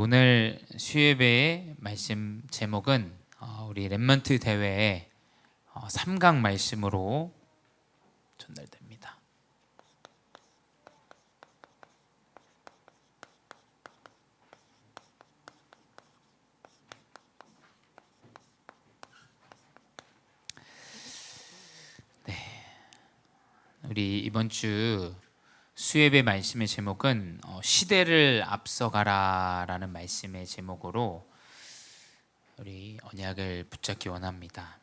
오늘 수예배의 말씀 제목은 우리 렘넌트 대회의 3강 말씀으로 전달됩니다. 우리 이번 주 수예배 말씀의 제목은 시대를 앞서가라라는 말씀의 제목으로 우리 언약을 붙잡기 원합니다.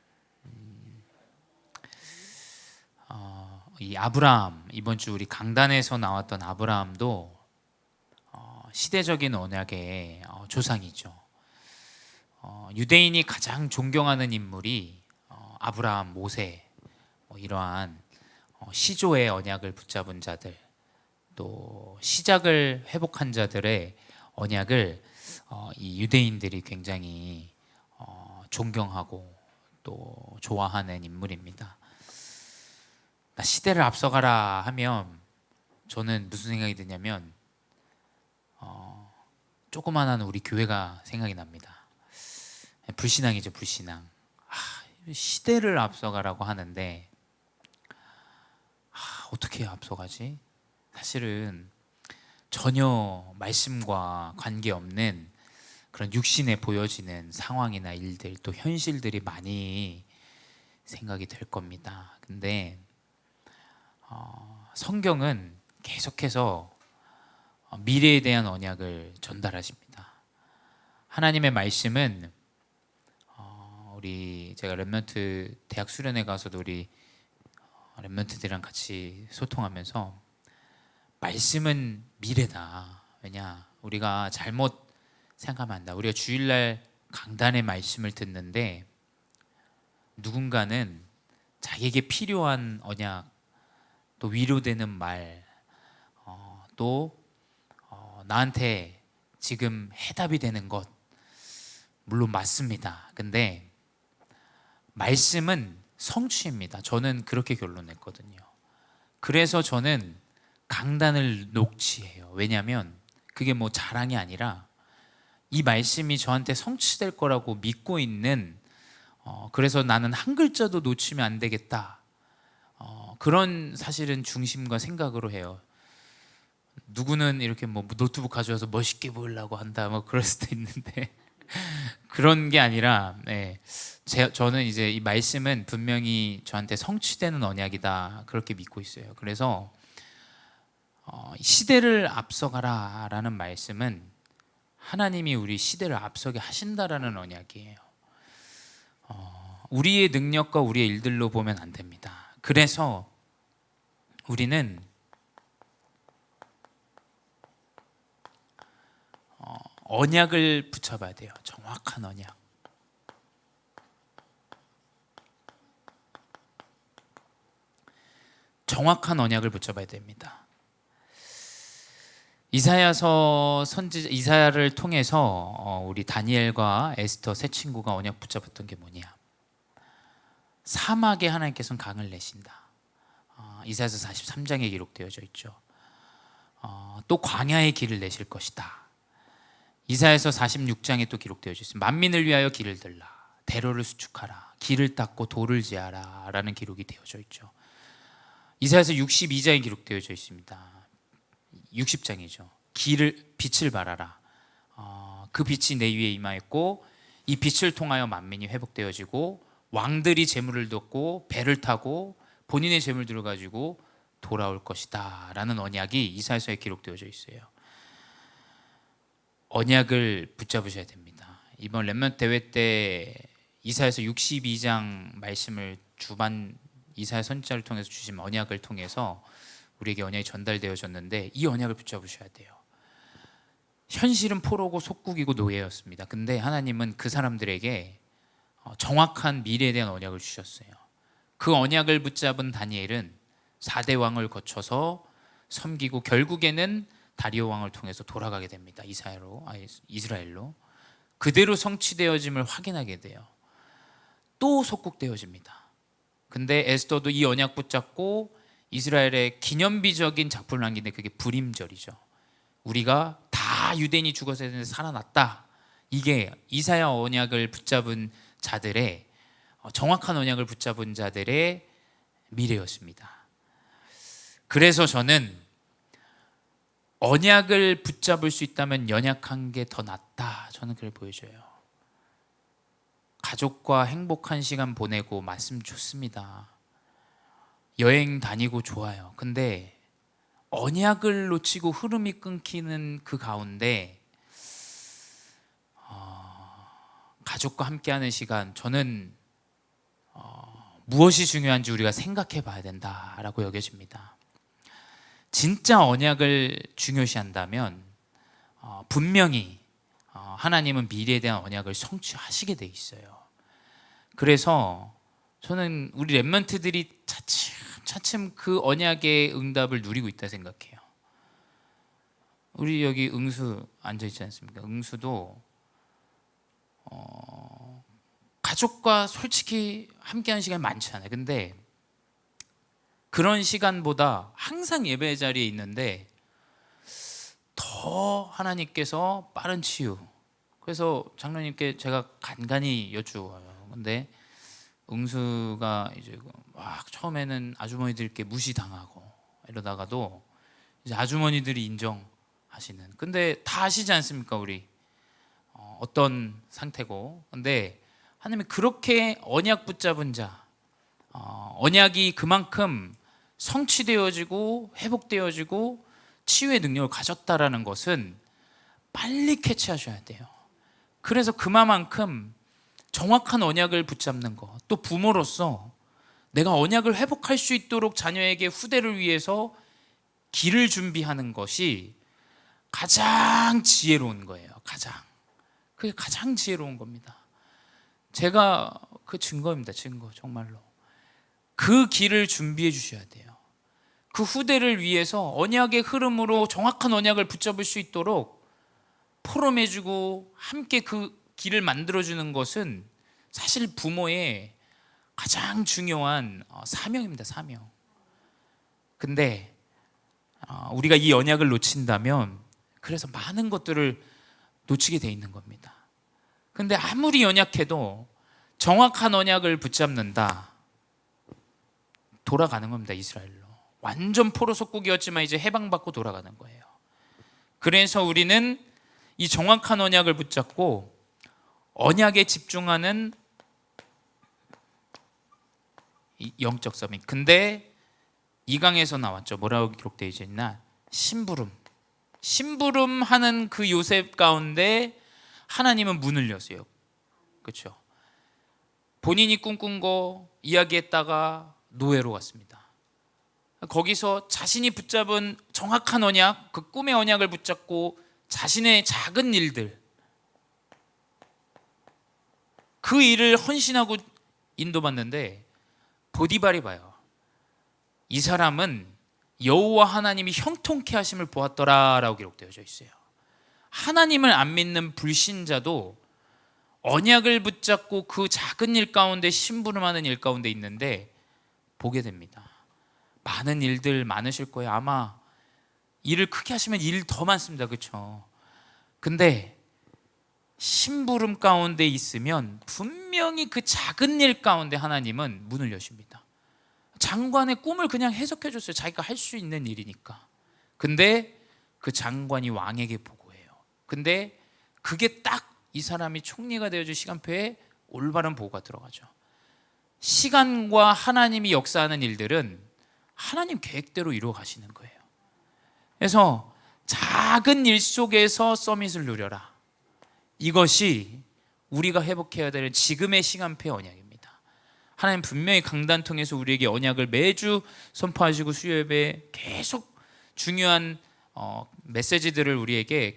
이 아브라함, 이번 주 우리 강단에서 나왔던 아브라함도 시대적인 언약의 조상이죠. 유대인이 가장 존경하는 인물이 아브라함, 모세, 이러한 시조의 언약을 붙잡은 자들, 또 시작을 회복한 자들의 언약을 이 유대인들이 굉장히 존경하고 또 좋아하는 인물입니다. 시대를 앞서가라 하면 저는 무슨 생각이 드냐면 조그만한 우리 교회가 생각이 납니다. 불신앙이죠, 불신앙. 시대를 앞서가라고 하는데 어떻게 앞서가지? 사실은 전혀 말씀과 관계없는 그런 육신에 보여지는 상황이나 일들, 또 현실들이 많이 생각이 될 겁니다. 근데 성경은 계속해서 미래에 대한 언약을 전달하십니다. 하나님의 말씀은 제가 렘넌트 대학 수련회 가서도 우리 렘넌트들이랑 같이 소통하면서 말씀은 미래다. 왜냐? 우리가 잘못 생각하면 안 된다. 우리가 주일날 강단의 말씀을 듣는데 누군가는 자기에게 필요한 언약, 또 위로되는 말, 또 나한테 지금 해답이 되는 것, 물론 맞습니다. 근데 말씀은 성취입니다. 저는 그렇게 결론냈거든요. 그래서 저는 강단을 녹취해요. 왜냐하면 그게 뭐 자랑이 아니라 이 말씀이 저한테 성취될 거라고 믿고 있는, 그래서 나는 한 글자도 놓치면 안 되겠다, 그런 사실은 중심과 생각으로 해요. 누구는 이렇게 뭐 노트북 가져와서 멋있게 보이려고 한다, 뭐 그럴 수도 있는데 그런 게 아니라 저는 이제 이 말씀은 분명히 저한테 성취되는 언약이다, 그렇게 믿고 있어요. 그래서 시대를 앞서가라 라는 말씀은 하나님이 우리 시대를 앞서게 하신다라는 언약이에요. 우리의 능력과 우리의 일들로 보면 안 됩니다. 그래서 우리는 언약을 붙잡아야 돼요. 정확한 언약. 정확한 언약을 붙잡아야 됩니다. 이사야를 통해서 우리 다니엘과 에스더 세 친구가 언약 붙잡았던 게 뭐냐? 사막에 하나님께서는 강을 내신다. 이사야서 43장에 기록되어져 있죠. 또 광야의 길을 내실 것이다. 이사야서 46장에 또 기록되어져 있습니다. 만민을 위하여 길을 들라, 대로를 수축하라, 길을 닦고 도를 지하라 라는 기록이 되어져 있죠. 이사야서 62장에 기록되어져 있습니다. 60장이죠. 빛을 발하라. 그 빛이 내 위에 임하였고 이 빛을 통하여 만민이 회복되어지고 왕들이 재물을 듣고 배를 타고 본인의 재물들을 가지고 돌아올 것이다 라는 언약이 이사야서에 기록되어져 있어요. 언약을 붙잡으셔야 됩니다. 이번 렘넌트 대회 때 이사야서 62장 말씀을 주반 이사야 선지자를 통해서 주신 언약을 통해서 우리에게 언약이 전달되어졌는데 이 언약을 붙잡으셔야 돼요. 현실은 포로고 속국이고 노예였습니다. 근데 하나님은 그 사람들에게 정확한 미래에 대한 언약을 주셨어요. 그 언약을 붙잡은 다니엘은 4대 왕을 거쳐서 섬기고 결국에는 다리오 왕을 통해서 돌아가게 됩니다. 이스라엘로. 그대로 성취되어짐을 확인하게 돼요. 또 속국되어집니다. 근데 에스더도 이 언약 붙잡고 이스라엘의 기념비적인 작품을 남기는데 그게 불임절이죠. 우리가 다 유대인이 죽었어야 되는데 살아났다. 이게 이사야 언약을 붙잡은 자들의 정확한 언약을 붙잡은 자들의 미래였습니다. 그래서 저는 언약을 붙잡을 수 있다면 연약한 게 더 낫다. 저는 그걸 보여줘요. 가족과 행복한 시간 보내고 말씀 좋습니다. 여행 다니고 좋아요. 근데 언약을 놓치고 흐름이 끊기는 그 가운데 가족과 함께하는 시간, 저는 무엇이 중요한지 우리가 생각해 봐야 된다라고 여겨집니다. 진짜 언약을 중요시한다면 분명히 하나님은 미래에 대한 언약을 성취하시게 돼 있어요. 그래서 저는 우리 렘넌트들이 차츰 그 언약의 응답을 누리고 있다 생각해요. 우리 여기 응수 앉아있지 않습니까? 응수도 가족과 솔직히 함께하는 시간이 많지 않아요. 근데 그런 시간보다 항상 예배 자리에 있는데 더 하나님께서 빠른 치유. 그래서 장로님께 제가 간간히 여쭈어요. 근데 응수가 이제 막 처음에는 아주머니들께 무시당하고 이러다가도 이제 아주머니들이 인정하시는. 근데 다 아시지 않습니까, 우리 어떤 상태고. 근데 하나님이 그렇게 언약 붙잡은 자, 언약이 그만큼 성취되어지고 회복되어지고 치유의 능력을 가졌다라는 것은 빨리 캐치하셔야 돼요. 그래서 그만큼 정확한 언약을 붙잡는 것, 또 부모로서 내가 언약을 회복할 수 있도록 자녀에게 후대를 위해서 길을 준비하는 것이 가장 지혜로운 거예요. 그게 가장 지혜로운 겁니다. 제가 그 증거입니다. 증거, 정말로. 그 길을 준비해 주셔야 돼요. 그 후대를 위해서 언약의 흐름으로 정확한 언약을 붙잡을 수 있도록 포럼해주고 함께 그 길을 만들어주는 것은 사실 부모의 가장 중요한 사명입니다. 사명. 근데 우리가 이 언약을 놓친다면 그래서 많은 것들을 놓치게 돼 있는 겁니다. 근데 아무리 연약해도 정확한 언약을 붙잡는다, 돌아가는 겁니다. 이스라엘로. 완전 포로 속국이었지만 이제 해방받고 돌아가는 거예요. 그래서 우리는 이 정확한 언약을 붙잡고 언약에 집중하는 이 영적 서밋. 근데 2강에서 나왔죠. 뭐라고 기록되어 있나? 심부름하는 그 요셉 가운데 하나님은 문을 여세요. 그렇죠? 본인이 꿈꾼 거 이야기했다가 노예로 갔습니다. 거기서 자신이 붙잡은 정확한 언약, 그 꿈의 언약을 붙잡고 자신의 작은 일들, 그 일을 헌신하고 인도받는데 보디발이 봐요. 이 사람은 여호와 하나님이 형통케 하심을 보았더라라고 기록되어져 있어요. 하나님을 안 믿는 불신자도 언약을 붙잡고 그 작은 일 가운데 심부름하는 일 가운데 있는데 보게 됩니다. 많은 일들 많으실 거예요. 아마 일을 크게 하시면 일 더 많습니다. 그렇죠? 근데 심부름 가운데 있으면 분명히 그 작은 일 가운데 하나님은 문을 여십니다. 장관의 꿈을 그냥 해석해 줬어요. 자기가 할 수 있는 일이니까. 근데 그 장관이 왕에게 보고해요. 근데 그게 딱 이 사람이 총리가 되어줄 시간표에 올바른 보고가 들어가죠. 시간과 하나님이 역사하는 일들은 하나님 계획대로 이루어 가시는 거예요. 그래서 작은 일 속에서 서밋을 누려라. 이것이 우리가 회복해야 될 지금의 시간표의 언약입니다. 하나님 분명히 강단 통해서 우리에게 언약을 매주 선포하시고 수요예배 계속 중요한 메시지들을 우리에게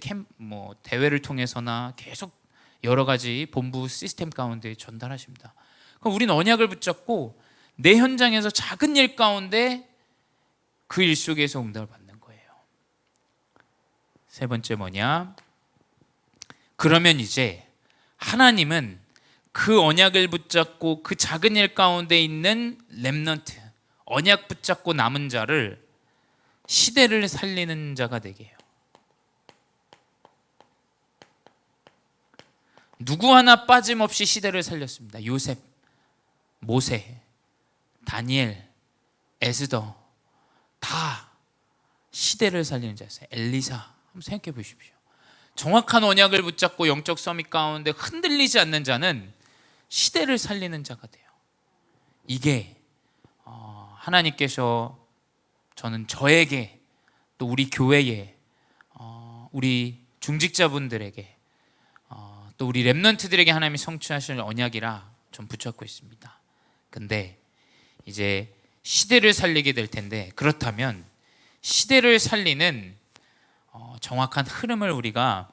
대회를 통해서나 계속 여러 가지 본부 시스템 가운데 전달하십니다. 그럼 우리는 언약을 붙잡고 내 현장에서 작은 일 가운데 그 일 속에서 응답을 받는 거예요. 세 번째 뭐냐? 그러면 이제 하나님은 그 언약을 붙잡고 그 작은 일 가운데 있는 렘넌트, 언약 붙잡고 남은 자를 시대를 살리는 자가 되게 해요. 누구 하나 빠짐없이 시대를 살렸습니다. 요셉, 모세, 다니엘, 에스더 다 시대를 살리는 자였어요. 엘리사 한번 생각해 보십시오. 정확한 언약을 붙잡고 영적 서밋 가운데 흔들리지 않는 자는 시대를 살리는 자가 돼요. 이게 하나님께서 저는 저에게 또 우리 교회에 우리 중직자분들에게 또 우리 렘넌트들에게 하나님이 성취하실 언약이라 좀 붙잡고 있습니다. 근데 이제 시대를 살리게 될 텐데, 그렇다면 시대를 살리는 정확한 흐름을 우리가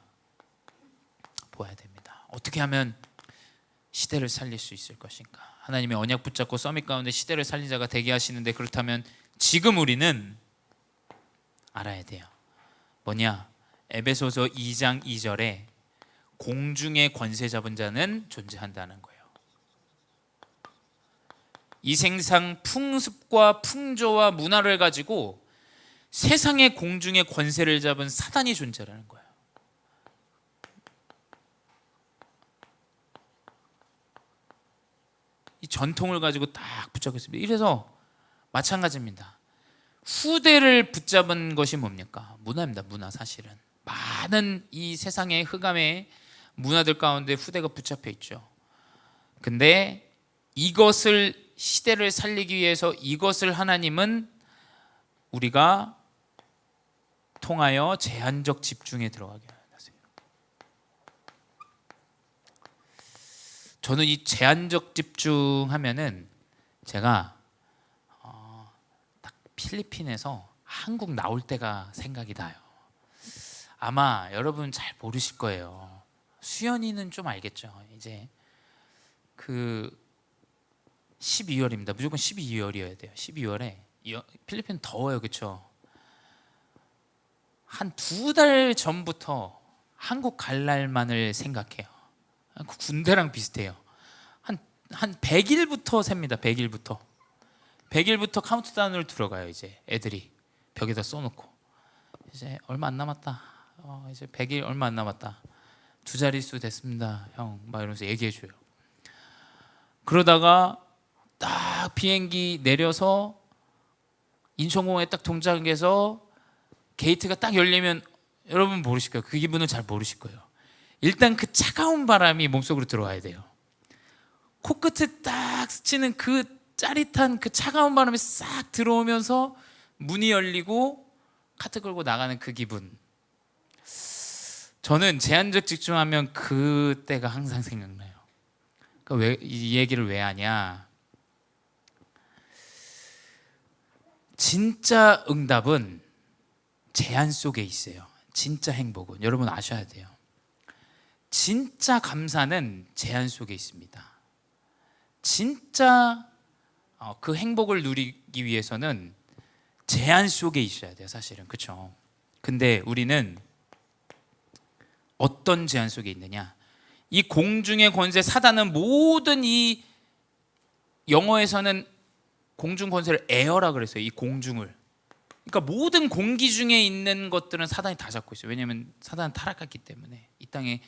보아야 됩니다. 어떻게 하면 시대를 살릴 수 있을 것인가? 하나님의 언약 붙잡고 서밋 가운데 시대를 살린 자가 되게 하시는데, 그렇다면 지금 우리는 알아야 돼요. 뭐냐? 에베소서 2장 2절에 공중의 권세 잡은 자는 존재한다는 거예요. 이 생상 풍습과 풍조와 문화를 가지고 세상의 공중의 권세를 잡은 사단이 존재하는 거예요. 이 전통을 가지고 딱 붙잡고 있습니다. 이래서 마찬가지입니다. 후대를 붙잡은 것이 뭡니까? 문화입니다. 문화. 사실은 많은 이 세상의 흑암의 문화들 가운데 후대가 붙잡혀 있죠. 근데 이것을, 시대를 살리기 위해서 이것을 하나님은 우리가 통하여 제한적 집중에 들어가게 하세요. 저는 이 제한적 집중하면은 제가 딱 필리핀에서 한국 나올 때가 생각이 나요. 아마 여러분 잘 모르실 거예요. 수연이는 좀 알겠죠. 이제 그 12월입니다. 무조건 12월이어야 돼요. 12월에 필리핀 더워요, 그렇죠? 한 2달 전부터 한국 갈 날만을 생각해요. 군대랑 비슷해요. 한 100일부터 셉니다. 100일부터 카운트다운을 들어가요. 이제 애들이 벽에다 써놓고 이제 얼마 안 남았다. 이제 100일 얼마 안 남았다. 2자릿수 됐습니다, 형. 막 이러면서 얘기해줘요. 그러다가 딱 비행기 내려서 인천공항에 딱 동작해서 게이트가 딱 열리면 여러분 모르실 거예요. 그 기분을 잘 모르실 거예요. 일단 그 차가운 바람이 몸속으로 들어와야 돼요. 코끝에 딱 스치는 그 짜릿한 그 차가운 바람이 싹 들어오면서 문이 열리고 카트 걸고 나가는 그 기분. 저는 제한적 집중하면 그때가 항상 생각나요. 왜 이 얘기를 왜 하냐? 진짜 응답은 제한 속에 있어요. 진짜 행복은 여러분 아셔야 돼요. 진짜 감사는 제한 속에 있습니다. 진짜 그 행복을 누리기 위해서는 제한 속에 있어야 돼요, 사실은. 그렇죠? 근데 우리는 어떤 제한 속에 있느냐? 이 공중의 권세, 사단은 모든 이 영어에서는 공중 권세를 에어라 그랬어요. 이 공중을. 그러니까 모든 공기 중에 있는 것들은 사단이 다 잡고 있어요. 왜냐하면 사단은 타락했기 때문에, 이 땅에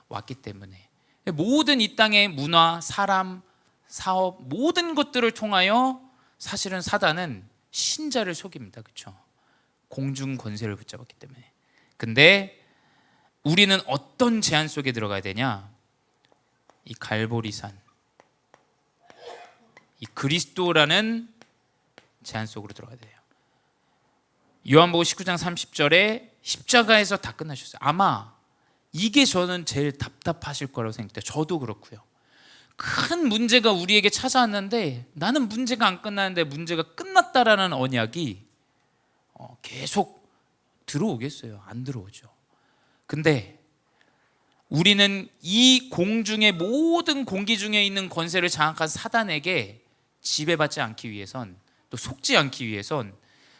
왔기 때문에. 모든 이 땅의 문화, 사람, 사업, 모든 것들을 통하여 사실은 사단은 신자를 속입니다. 그렇죠? 공중 권세를 붙잡았기 때문에. 근데 우리는 어떤 제한 속에 들어가야 되냐? 이 갈보리산, 이 그리스도라는 제한 속으로 들어가야 돼요. 요한복음 19장 30절에 십자가에서 다 끝나셨어요. 아마 이게 저는 제일 답답하실 거라고 생각해요. 저도 그렇고요. 큰 문제가 우리에게 찾아왔는데 나는 문제가 안 끝나는데 문제가 끝났다라는 언약이 계속 들어오겠어요? 안 들어오죠. 근데 우리는 이 공중의 모든 공기 중에 있는 권세를 장악한 사단에게 지배받지 않기 위해선, 또 속지 않기 위해선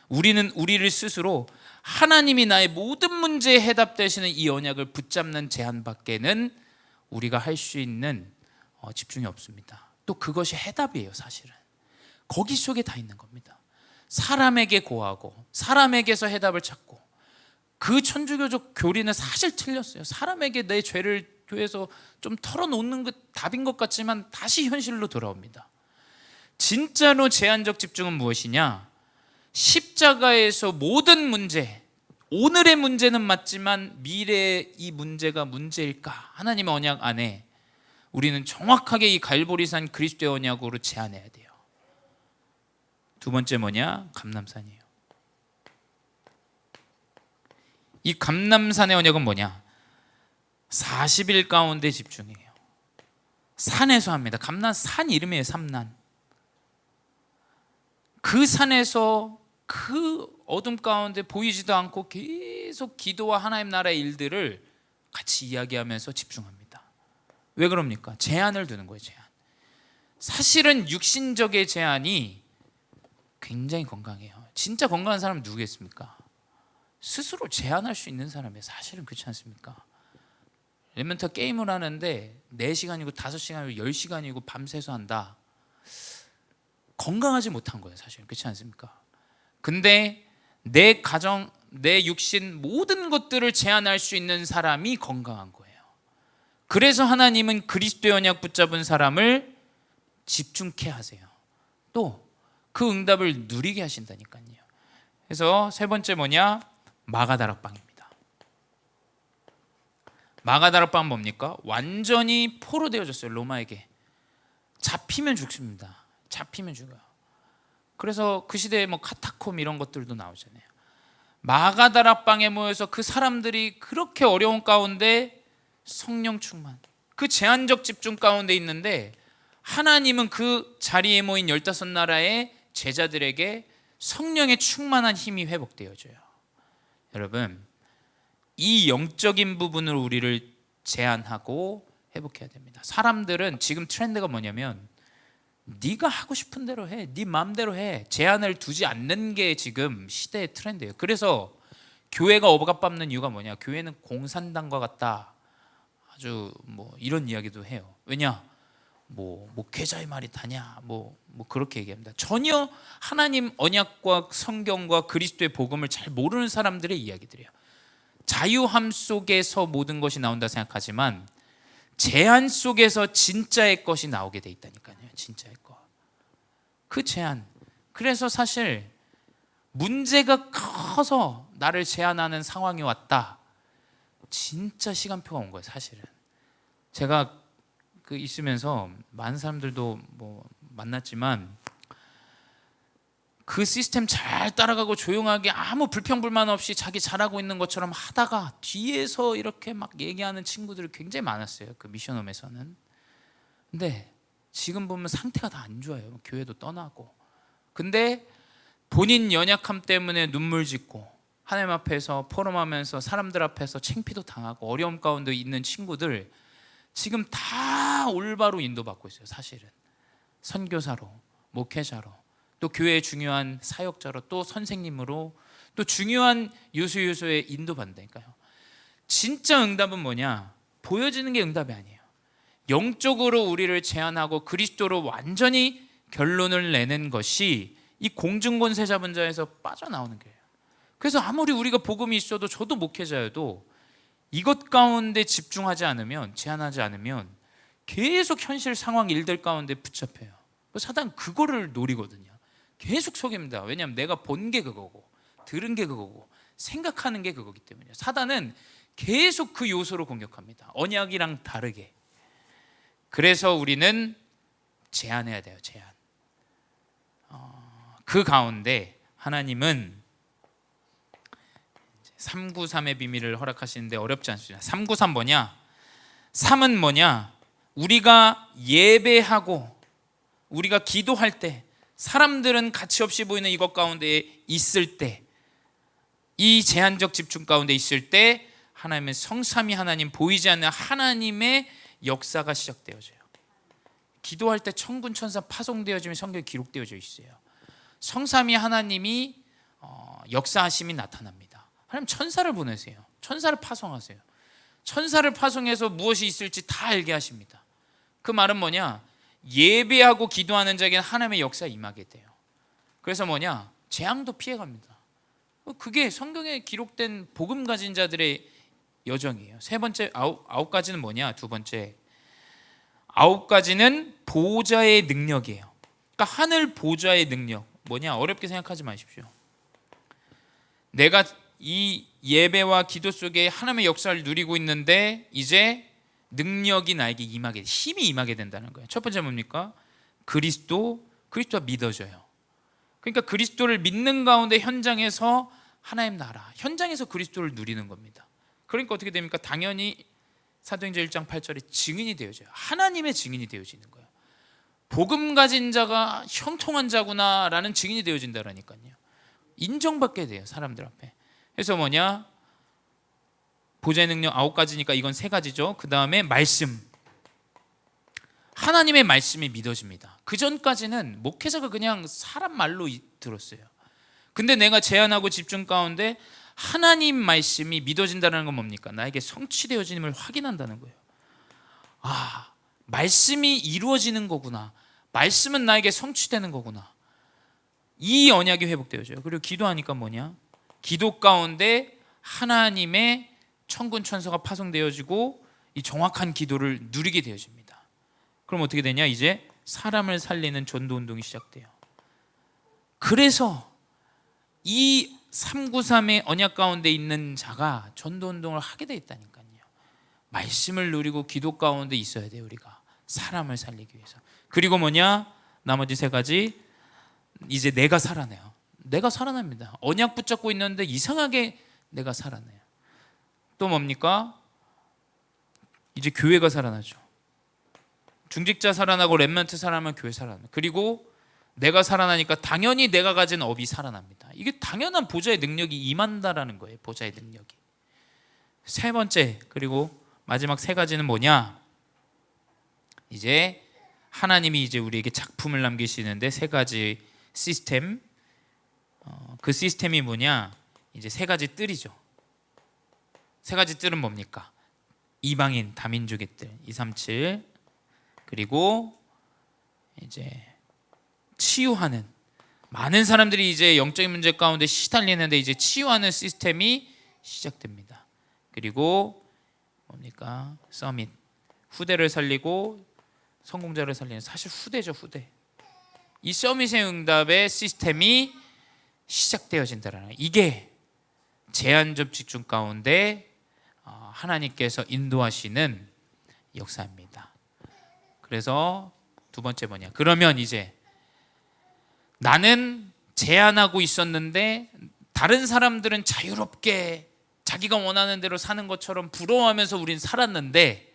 우리는 우리를 스스로 하나님이 나의 모든 문제에 해답되시는 이 언약을 붙잡는 제한밖에는 우리가 할 수 있는 집중이 없습니다. 또 그것이 해답이에요. 사실은 거기 속에 다 있는 겁니다. 사람에게 고하고 사람에게서 해답을 찾고, 그 천주교적 교리는 사실 틀렸어요. 사람에게 내 죄를 교회에서 좀 털어놓는 것 답인 것 같지만 다시 현실로 돌아옵니다. 진짜로 제한적 집중은 무엇이냐? 십자가에서 모든 문제, 오늘의 문제는 맞지만 미래의 이 문제가 문제일까? 하나님의 언약 안에 우리는 정확하게 이 갈보리산 그리스도의 언약으로 제안해야 돼요. 두 번째 뭐냐? 감람산이에요. 이 감람산의 언약은 뭐냐? 40일 가운데 집중해요. 산에서 합니다. 감람산 이름이에요. 삼난. 그 산에서 그 어둠 가운데 보이지도 않고 계속 기도와 하나님 나라의 일들을 같이 이야기하면서 집중합니다. 왜 그럽니까? 제한을 두는 거예요. 제한. 사실은 육신적의 제한이 굉장히 건강해요. 진짜 건강한 사람은 누구겠습니까? 스스로 제한할 수 있는 사람이에요. 사실은 그렇지 않습니까? 엘리멘터 게임을 하는데 4시간이고 5시간이고 10시간이고 밤새서 한다. 건강하지 못한 거예요. 사실은 그렇지 않습니까? 근데 내 가정, 내 육신 모든 것들을 제한할 수 있는 사람이 건강한 거예요. 그래서 하나님은 그리스도의 언약 붙잡은 사람을 집중케 하세요. 또 그 응답을 누리게 하신다니까요. 그래서 세 번째 뭐냐? 마가다락방입니다. 마가다락방은 뭡니까? 완전히 포로되어졌어요. 로마에게. 잡히면 죽습니다. 잡히면 죽어요. 그래서 그 시대에 뭐 카타콤 이런 것들도 나오잖아요. 마가다락방에 모여서 그 사람들이 그렇게 어려운 가운데 성령 충만, 그 제한적 집중 가운데 있는데 하나님은 그 자리에 모인 15나라의 제자들에게 성령의 충만한 힘이 회복되어져요. 여러분, 이 영적인 부분을 우리를 제한하고 회복해야 됩니다. 사람들은 지금 트렌드가 뭐냐면 네가 하고 싶은 대로 해, 네 마음대로 해, 제한을 두지 않는 게 지금 시대의 트렌드예요. 그래서 교회가 억압받는 이유가 뭐냐? 교회는 공산당과 같다. 아주 뭐 이런 이야기도 해요. 왜냐? 뭐 목회자의 말이 다냐? 뭐 그렇게 얘기합니다. 전혀 하나님 언약과 성경과 그리스도의 복음을 잘 모르는 사람들의 이야기들이에요. 자유함 속에서 모든 것이 나온다 생각하지만 제한 속에서 진짜의 것이 나오게 돼 있다니까요. 진짜의 것. 그 제한. 그래서 사실 문제가 커서 나를 제한하는 상황이 왔다. 진짜 시간표가 온 거예요. 사실은. 제가 그 있으면서 많은 사람들도 뭐 만났지만 그 시스템 잘 따라가고 조용하게 아무 불평불만 없이 자기 잘하고 있는 것처럼 하다가 뒤에서 이렇게 막 얘기하는 친구들이 굉장히 많았어요. 그 미션홈에서는. 근데 지금 보면 상태가 다 안 좋아요. 교회도 떠나고. 근데 본인 연약함 때문에 눈물 짓고 하나님 앞에서 포럼하면서 사람들 앞에서 창피도 당하고 어려움 가운데 있는 친구들 지금 다 올바로 인도받고 있어요. 사실은 선교사로, 목회자로, 또 교회의 중요한 사역자로, 또 선생님으로, 또 중요한 유수에 인도받는다니까요. 진짜 응답은 뭐냐? 보여지는 게 응답이 아니에요. 영적으로 우리를 제한하고 그리스도로 완전히 결론을 내는 것이 이 공중권세 잡은 자에서 빠져나오는 거예요. 그래서 아무리 우리가 복음이 있어도, 저도 목회자여도 이것 가운데 집중하지 않으면, 제한하지 않으면 계속 현실 상황 일들 가운데 붙잡혀요. 사단 그거를 노리거든요. 계속 속입니다. 왜냐하면 내가 본 게 그거고, 들은 게 그거고, 생각하는 게 그거기 때문이에요. 사단은 계속 그 요소로 공격합니다. 언약이랑 다르게. 그래서 우리는 제한해야 돼요. 제한. 그 가운데 하나님은 393의 비밀을 허락하시는데 어렵지 않습니다. 393 뭐냐? 3은 뭐냐? 우리가 예배하고 우리가 기도할 때, 사람들은 가치 없이 보이는 이것 가운데 있을 때, 이 제한적 집중 가운데 있을 때 하나님의 성삼위 하나님, 보이지 않는 하나님의 역사가 시작되어져요. 기도할 때 천군 천사 파송되어지면 성경에 기록되어져 있어요. 성삼위 하나님이 역사하심이 나타납니다. 하나님 천사를 보내세요. 천사를 파송하세요. 천사를 파송해서 무엇이 있을지 다 알게 하십니다. 그 말은 뭐냐? 예배하고 기도하는 자에게는 하나님의 역사가 임하게 돼요. 그래서 뭐냐? 재앙도 피해갑니다. 그게 성경에 기록된 복음 가진 자들의 여정이에요. 세 번째 아홉 가지는 뭐냐? 두 번째 아홉 가지는 보좌의 능력이에요. 그러니까 하늘 보좌의 능력 뭐냐? 어렵게 생각하지 마십시오. 내가 이 예배와 기도 속에 하나님의 역사를 누리고 있는데 이제 능력이 나에게 임하게, 힘이 임하게 된다는 거예요. 첫 번째 뭡니까? 그리스도가 믿어져요. 그러니까 그리스도를 믿는 가운데 현장에서 하나님 나라, 현장에서 그리스도를 누리는 겁니다. 그러니까 어떻게 됩니까? 당연히 사도행전 1장 8절에 증인이 되어져요. 하나님의 증인이 되어지는 거예요. 복음 가진 자가 형통한 자구나라는 증인이 되어진다라니까요. 인정받게 돼요, 사람들 앞에. 그래서 뭐냐? 보좌의 능력 9가지니까 이건 3가지죠. 그 다음에 말씀, 하나님의 말씀이 믿어집니다. 그 전까지는 목회자가 그냥 사람 말로 들었어요. 근데 내가 제안하고 집중 가운데 하나님 말씀이 믿어진다는 건 뭡니까? 나에게 성취되어짐을 확인한다는 거예요. 아, 말씀이 이루어지는 거구나. 말씀은 나에게 성취되는 거구나. 이 언약이 회복되어져요. 그리고 기도하니까 뭐냐? 기도 가운데 하나님의 천군 천사가 파송되어지고 이 정확한 기도를 누리게 되어집니다. 그럼 어떻게 되냐? 이제 사람을 살리는 전도 운동이 시작돼요. 그래서 이 393의 언약 가운데 있는 자가 전도 운동을 하게 돼 있다니까요. 말씀을 누리고 기도 가운데 있어야 돼요. 우리가 사람을 살리기 위해서. 그리고 뭐냐? 나머지 3가지. 이제 내가 살아나요. 내가 살아납니다. 언약 붙잡고 있는데 이상하게 내가 살아나요. 또 뭡니까? 이제 교회가 살아나죠. 중직자 살아나고 렘넌트 살아나면 교회 살아나요. 그리고 내가 살아나니까 당연히 내가 가진 업이 살아납니다. 이게 당연한 보좌의 능력이 임한다라는 거예요. 보좌의 능력이. 3번째, 그리고 마지막 3가지는 뭐냐? 이제 하나님이 이제 우리에게 작품을 남기시는데 3가지 시스템. 그 시스템이 뭐냐? 이제 3가지 뜰이죠. 3가지 뜰은 뭡니까? 이방인 다민족의 뜰 237, 그리고 이제 치유하는, 많은 사람들이 이제 영적인 문제 가운데 시달리는데 이제 치유하는 시스템이 시작됩니다. 그리고 뭡니까? 서밋, 후대를 살리고 성공자를 살리는, 사실 후대죠, 후대. 이 서밋의 응답의 시스템이 시작되어진다라는, 이게 제한적 집중 가운데 하나님께서 인도하시는 역사입니다. 그래서 두 번째 뭐냐? 그러면 이제 나는 제한하고 있었는데 다른 사람들은 자유롭게 자기가 원하는 대로 사는 것처럼 부러워하면서 우린 살았는데,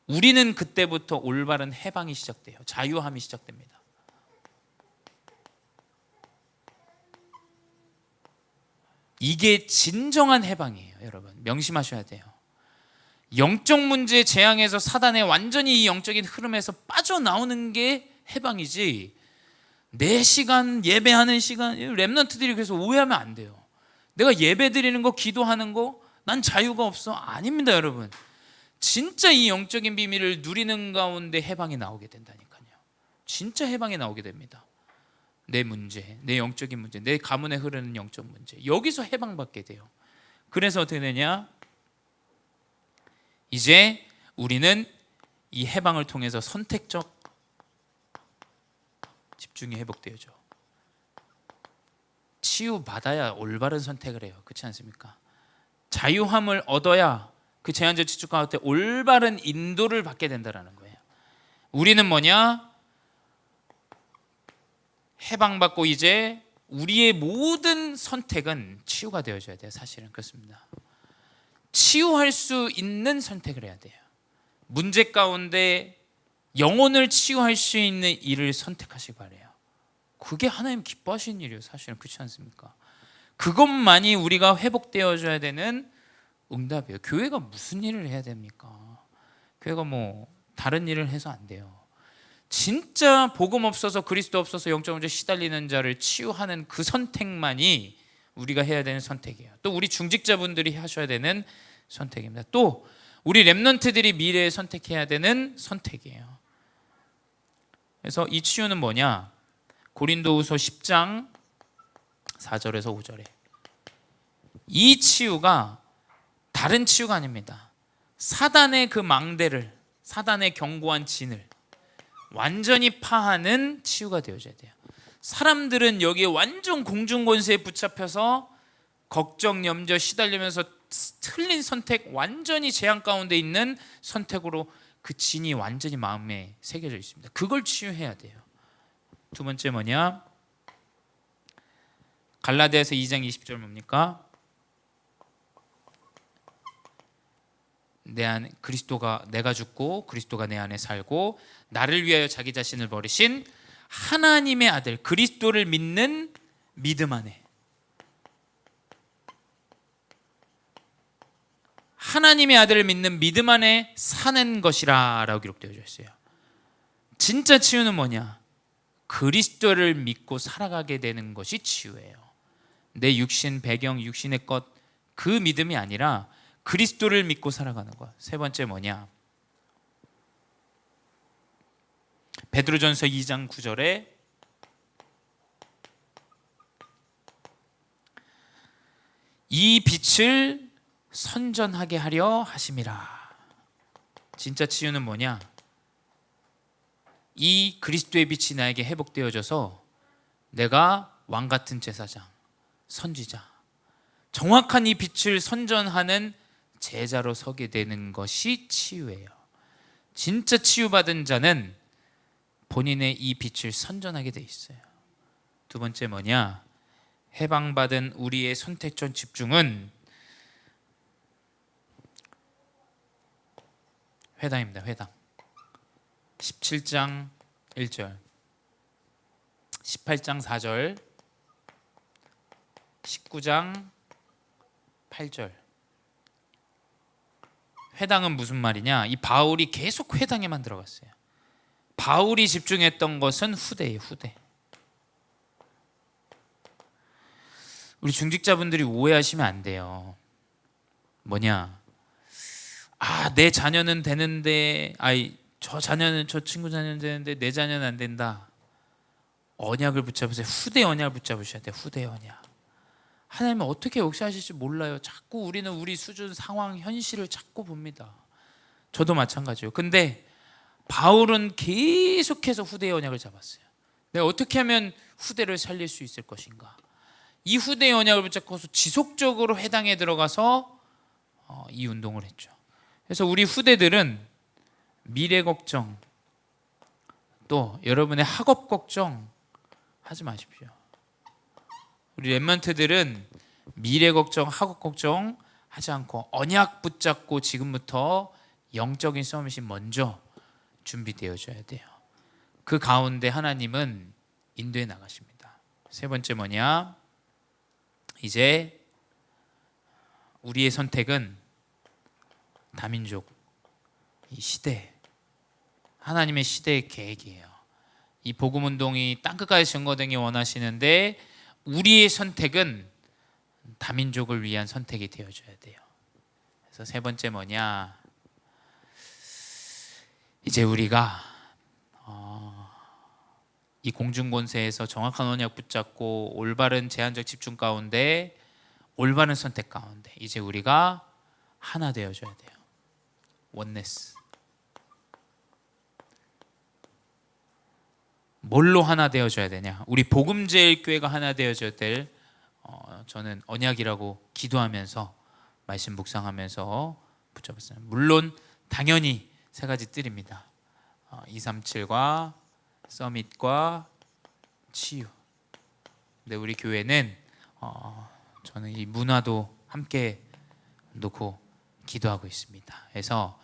우리는 그때부터 올바른 해방이 시작돼요. 자유함이 시작됩니다. 이게 진정한 해방이에요. 여러분 명심하셔야 돼요. 영적 문제 재앙에서 사단의 완전히 이 영적인 흐름에서 빠져나오는 게 해방이지, 내 시간, 예배하는 시간, 렘넌트들이 그래서 오해하면 안 돼요. 내가 예배 드리는 거, 기도하는 거, 난 자유가 없어. 아닙니다, 여러분. 진짜 이 영적인 비밀을 누리는 가운데 해방이 나오게 된다니까요. 진짜 해방이 나오게 됩니다. 내 문제, 내 영적인 문제, 내 가문에 흐르는 영적 문제, 여기서 해방받게 돼요. 그래서 어떻게 되냐? 이제 우리는 이 해방을 통해서 선택적 집중이 회복되어져. 치유받아야 올바른 선택을 해요. 그렇지 않습니까? 자유함을 얻어야 그 제한적 집중 가운데 올바른 인도를 받게 된다는 거예요. 우리는 뭐냐? 해방받고 이제 우리의 모든 선택은 치유가 되어져야 돼요. 사실은 그렇습니다. 치유할 수 있는 선택을 해야 돼요. 문제 가운데 영혼을 치유할 수 있는 일을 선택하시기 바래요. 그게 하나님 기뻐하시는 일이에요. 사실은 그렇지 않습니까? 그것만이 우리가 회복되어져야 되는 응답이에요. 교회가 무슨 일을 해야 됩니까? 교회가 뭐 다른 일을 해서 안 돼요. 진짜 복음 없어서 그리스도 없어서 영적 문제 시달리는 자를 치유하는 그 선택만이 우리가 해야 되는 선택이에요. 또 우리 중직자분들이 하셔야 되는 선택입니다. 또 우리 렘넌트들이 미래에 선택해야 되는 선택이에요. 그래서 이 치유는 뭐냐? 고린도후서 10장 4절에서 5절에 이 치유가 다른 치유가 아닙니다. 사단의 그 망대를, 사단의 견고한 진을 완전히 파하는 치유가 되어져야 돼요. 사람들은 여기에 완전 공중권세에 붙잡혀서 걱정, 염려, 시달리면서 틀린 선택, 완전히 재앙 가운데 있는 선택으로 그 진이 완전히 마음에 새겨져 있습니다. 그걸 치유해야 돼요. 두 번째 뭐냐? 갈라디아서 2장 20절 뭡니까? 내 안에 그리스도가, 내가 죽고 그리스도가 내 안에 살고 나를 위하여 자기 자신을 버리신 하나님의 아들 그리스도를 믿는 믿음 안에, 하나님의 아들을 믿는 믿음 안에 사는 것이라 라고 기록되어 있어요. 진짜 치유는 뭐냐? 그리스도를 믿고 살아가게 되는 것이 치유예요. 내 육신, 배경, 육신의 것, 그 믿음이 아니라 그리스도를 믿고 살아가는 것. 세 번째 뭐냐? 베드로전서 2장 9절에 이 빛을 선전하게 하려 하심이라. 진짜 치유는 뭐냐? 이 그리스도의 빛이 나에게 회복되어져서 내가 왕같은 제사장, 선지자, 정확한 이 빛을 선전하는 제자로 서게 되는 것이 치유예요. 진짜 치유받은 자는 본인의 이 빛을 선전하게 돼 있어요. 두 번째 뭐냐? 해방받은 우리의 선택적 집중은 회당입니다. 회당 17장 1절, 18장 4절, 19장 8절. 회당은 무슨 말이냐? 이 바울이 계속 회당에만 들어갔어요. 바울이 집중했던 것은 후대예요. 후대. 우리 중직자분들이 오해하시면 안 돼요. 뭐냐? 내 자녀는 되는데, 저 자녀는, 저 친구 자녀는 되는데 내 자녀는 안 된다. 언약을 붙잡으세요. 후대 언약을 붙잡으셔야 돼요. 후대 언약. 하나님은 어떻게 역사하실지 몰라요. 자꾸 우리는 우리 수준, 상황, 현실을 자꾸 봅니다. 저도 마찬가지예요. 근데 바울은 계속해서 후대의 언약을 잡았어요. 내가 어떻게 하면 후대를 살릴 수 있을 것인가? 이 후대의 언약을 붙잡고서 지속적으로 회당에 들어가서 이 운동을 했죠. 그래서 우리 후대들은 미래 걱정, 또 여러분의 학업 걱정 하지 마십시오. 우리 렘넌트들은 미래 걱정, 학업 걱정 하지 않고 언약 붙잡고 지금부터 영적인 서밋이 먼저 준비되어져야 돼요. 그 가운데 하나님은 인도해 나가십니다. 세 번째 뭐냐? 이제 우리의 선택은 다민족, 이 시대, 하나님의 시대의 계획이에요. 이 복음운동이 땅끝까지 증거되기 원하시는데 우리의 선택은 다민족을 위한 선택이 되어줘야 돼요. 그래서 세 번째 뭐냐? 이제 우리가 이 공중권세에서 정확한 언약 붙잡고 올바른 제한적 집중 가운데, 올바른 선택 가운데 이제 우리가 하나 되어줘야 돼요. 원네스. 뭘로 하나 되어줘야 되냐? 우리 복음제일교회가 하나 되어줘야 될 저는 언약이라고 기도하면서 말씀 묵상하면서 붙잡았어요. 물론 당연히 세 가지 뜰입니다. 237과 서밋과 치유. 근데 우리 교회는 저는 이 문화도 함께 놓고 기도하고 있습니다. 그래서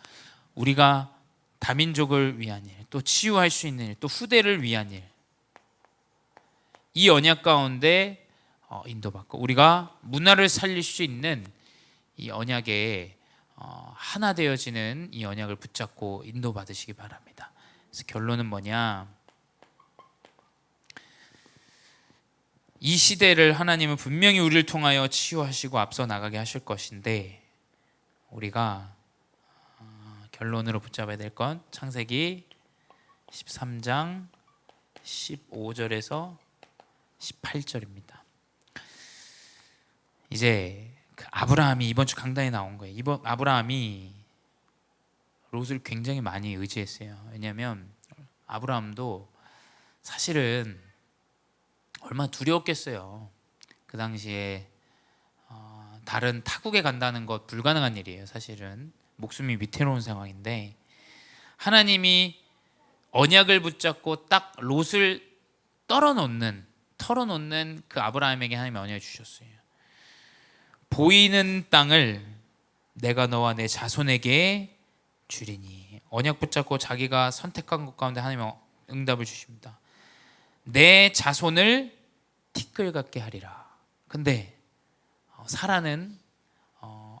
우리가 다민족을 위한 일, 또 치유할 수 있는 일, 또 후대를 위한 일, 이 언약 가운데 인도받고 우리가 문화를 살릴 수 있는 이 언약에 하나 되어지는 이 언약을 붙잡고 인도받으시기 바랍니다. 그래서 결론은 뭐냐? 이 시대를 하나님은 분명히 우리를 통하여 치유하시고 앞서 나가게 하실 것인데, 우리가 결론으로 붙잡아야 될 건 창세기 13장 15절에서 18절입니다. 이제 그 아브라함이 이번 주 강단에 나온 거예요. 이번 아브라함이 롯을 굉장히 많이 의지했어요. 왜냐하면 아브라함도 사실은 얼마나 두려웠겠어요. 그 당시에 다른 타국에 간다는 것 불가능한 일이에요. 사실은 목숨이 위태로운 상황인데 하나님이 언약을 붙잡고 딱 롯을 털어놓는 그 아브라함에게 하나님이 언약을 주셨어요. 보이는 땅을 내가 너와 내 자손에게 주리니. 언약 붙잡고 자기가 선택한 것 가운데 하나님은 응답을 주십니다. 내 자손을 티끌 같게 하리라. 근데 사라는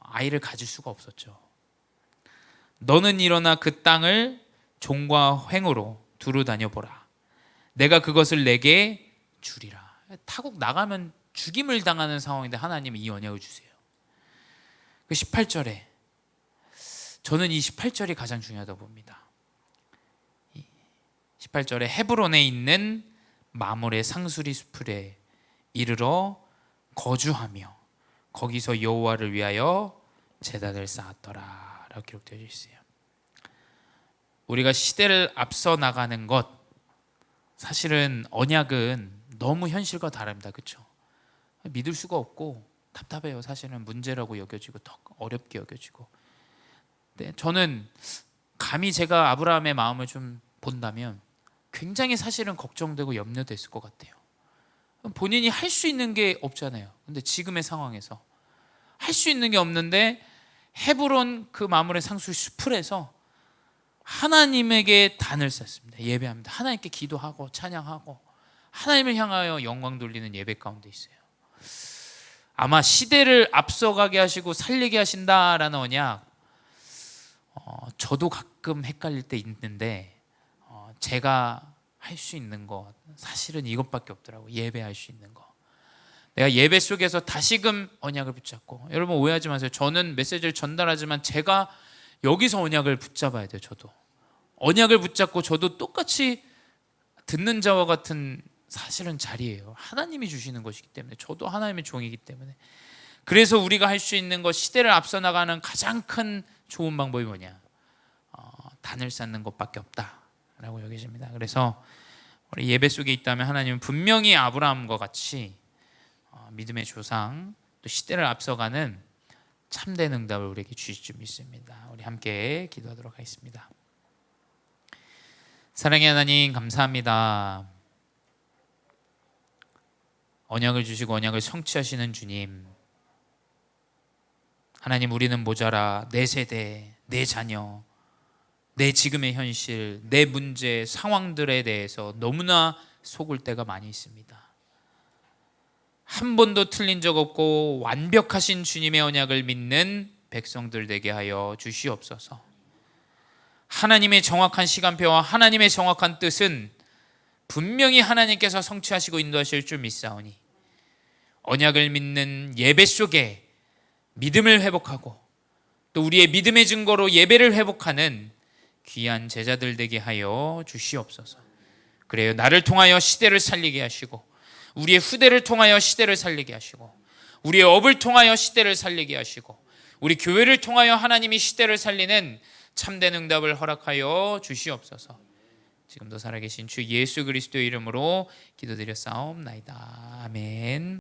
아이를 가질 수가 없었죠. 너는 일어나 그 땅을 종과 횡으로 두루 다녀보라. 내가 그것을 내게 주리라. 타국 나가면 죽임을 당하는 상황인데 하나님이 이 언약을 주세요. 그 18절에 저는 이 18절이 가장 중요하다고 봅니다. 18절에 헤브론에 있는 마물의 상수리 숲에 이르러 거주하며 거기서 여호와를 위하여 제단을 쌓았더라 라고 기록되어 있어요. 우리가 시대를 앞서 나가는 것, 사실은 언약은 너무 현실과 다릅니다. 그렇죠? 믿을 수가 없고 답답해요. 사실은 문제라고 여겨지고 더 어렵게 여겨지고. 네, 저는 감히 제가 아브라함의 마음을 좀 본다면 굉장히 사실은 걱정되고 염려됐을 것 같아요. 본인이 할 수 있는 게 없잖아요. 근데 지금의 상황에서 할 수 있는 게 없는데 헤브론 그 마물의 상수 숲을에서 하나님에게 단을 쌓습니다. 예배합니다. 하나님께 기도하고 찬양하고 하나님을 향하여 영광 돌리는 예배 가운데 있어요. 아마 시대를 앞서가게 하시고 살리게 하신다라는 언약, 저도 가끔 헷갈릴 때 있는데 제가 할 수 있는 것 사실은 이것밖에 없더라고요. 예배할 수 있는 거. 내가 예배 속에서 다시금 언약을 붙잡고, 여러분 오해하지 마세요. 저는 메시지를 전달하지만 제가 여기서 언약을 붙잡아야 돼요. 저도 언약을 붙잡고 저도 똑같이 듣는 자와 같은 사실은 자리예요. 하나님이 주시는 것이기 때문에 저도 하나님의 종이기 때문에. 그래서 우리가 할 수 있는 것, 시대를 앞서 나가는 가장 큰 좋은 방법이 뭐냐? 단을 쌓는 것밖에 없다라고 여겨집니다. 그래서 우리 예배 속에 있다면 하나님은 분명히 아브라함과 같이 믿음의 조상, 또 시대를 앞서가는 참된 응답을 우리에게 주실 줄 믿습니다. 우리 함께 기도하도록 하겠습니다. 사랑의 하나님, 감사합니다. 언약을 주시고 언약을 성취하시는 주님, 하나님, 우리는 모자라 내 세대, 내 자녀, 내 지금의 현실, 내 문제, 상황들에 대해서 너무나 속을 때가 많이 있습니다. 한 번도 틀린 적 없고 완벽하신 주님의 언약을 믿는 백성들 되게 하여 주시옵소서. 하나님의 정확한 시간표와 하나님의 정확한 뜻은 분명히 하나님께서 성취하시고 인도하실 줄 믿사오니 언약을 믿는 예배 속에 믿음을 회복하고 또 우리의 믿음의 증거로 예배를 회복하는 귀한 제자들 되게 하여 주시옵소서. 그래요, 나를 통하여 시대를 살리게 하시고 우리의 후대를 통하여 시대를 살리게 하시고 우리의 업을 통하여 시대를 살리게 하시고 우리 교회를 통하여 하나님이 시대를 살리는 참된 응답을 허락하여 주시옵소서. 지금도 살아계신 주 예수 그리스도의 이름으로 기도드렸사옵나이다. 아멘.